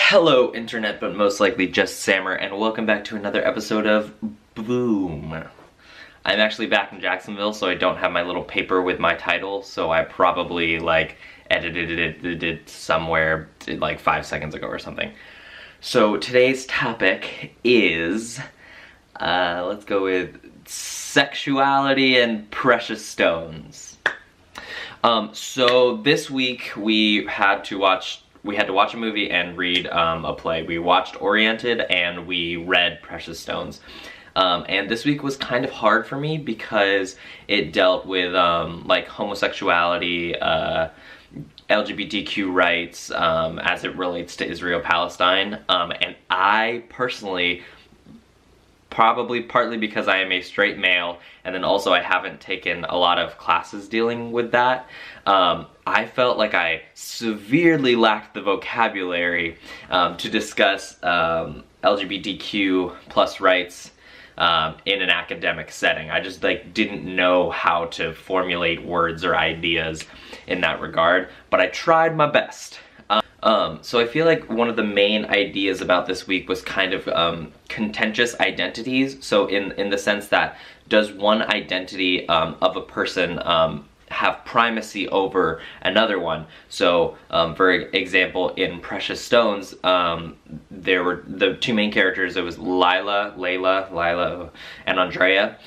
Hello internet, but most likely just Sammer, and welcome back to another episode of Boom. I'm actually back in Jacksonville, so I don't have my little paper with my title, so I probably edited it somewhere like 5 seconds ago or something. So today's topic is, let's go with sexuality and precious stones. So this week we had to watch a movie and read a play. We watched Oriented and we read Precious Stones. And this week was kind of hard for me because it dealt with like homosexuality, LGBTQ rights as it relates to Israel-Palestine. And I personally, probably partly because I am a straight male, and then also I haven't taken a lot of classes dealing with that, I felt like I severely lacked the vocabulary to discuss LGBTQ plus rights in an academic setting. I just didn't know how to formulate words or ideas in that regard, but I tried my best. So I feel like one of the main ideas about this week was kind of contentious identities. So in the sense that, does one identity of a person have primacy over another one? So for example, in Precious Stones, there were the two main characters. It was Lila, and Andrea.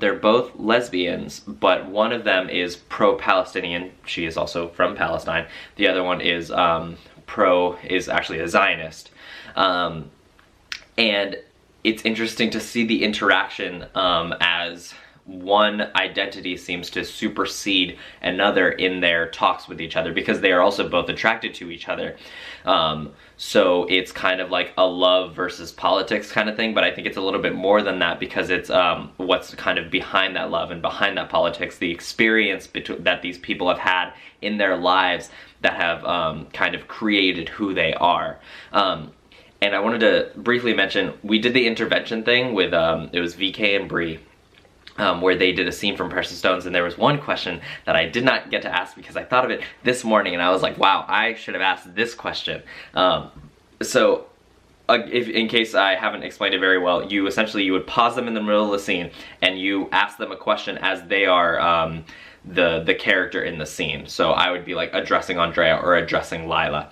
They're both lesbians, but one of them is pro-Palestinian. She is also from Palestine. The other one is is actually a Zionist. And it's interesting to see the interaction as one identity seems to supersede another in their talks with each other, because they are also both attracted to each other. So it's kind of like a love versus politics kind of thing, but I think it's a little bit more than that, because it's what's kind of behind that love and behind that politics, the experience that these people have had in their lives that have kind of created who they are. And I wanted to briefly mention, we did the intervention thing with, it was VK and Bree, where they did a scene from Precious Stones, and there was one question that I did not get to ask because I thought of it this morning, and I was like, wow, I should have asked this question. So, in case I haven't explained it very well, you would pause them in the middle of the scene, and you ask them a question as they are the character in the scene. So I would be like addressing Andrea or addressing Layla.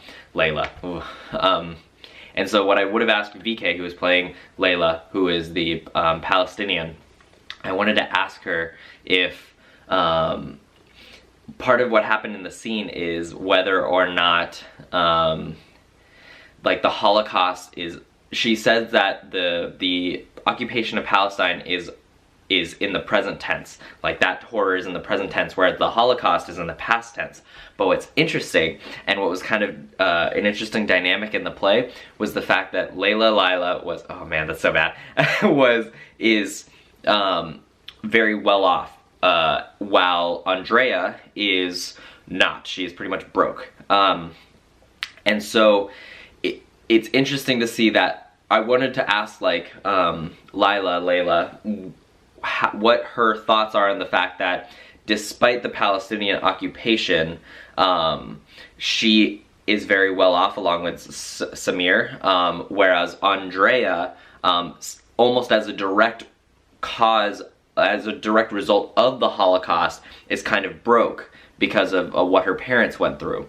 And so what I would have asked VK, who was playing Layla, who is the Palestinian, I wanted to ask her if part of what happened in the scene is whether or not like the Holocaust is, she says that the occupation of Palestine is in the present tense, like that horror is in the present tense, whereas the Holocaust is in the past tense. But what's interesting, and what was kind of an interesting dynamic in the play, was the fact that Lila was, oh man, that's so bad, is very well off, while Andrea is not. She is pretty much broke. And so it's interesting to see that. I wanted to ask Layla, what her thoughts are on the fact that despite the Palestinian occupation, she is very well off along with Samir, whereas Andrea, almost as a direct result of the Holocaust, is kind of broke because of what her parents went through.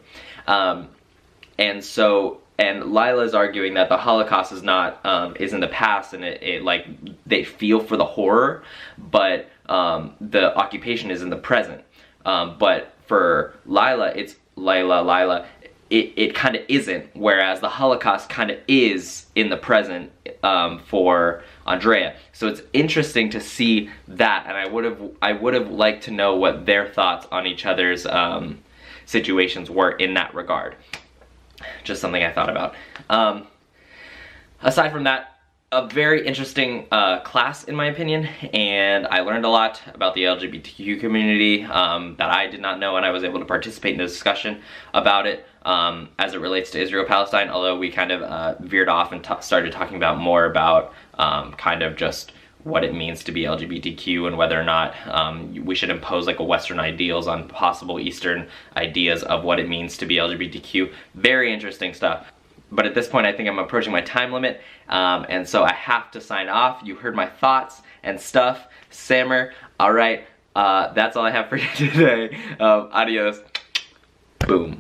And Lila's arguing that the Holocaust is not, is in the past, and they feel for the horror, but the occupation is in the present. But for Lila, it's Lila, it kind of isn't, whereas the Holocaust kind of is in the present for Andrea. So it's interesting to see that, and I would have liked to know what their thoughts on each other's situations were in that regard. Just something I thought about. Aside from that, a very interesting class in my opinion, and I learned a lot about the LGBTQ community that I did not know, and I was able to participate in the discussion about it as it relates to Israel-Palestine, although we kind of veered off and started talking about more about kind of just what it means to be LGBTQ and whether or not we should impose like a Western ideals on possible Eastern ideas of what it means to be LGBTQ. Very interesting stuff. But at this point, I think I'm approaching my time limit, and so I have to sign off. You heard my thoughts and stuff. Sammer, all right, that's all I have for you today. Adios. Boom.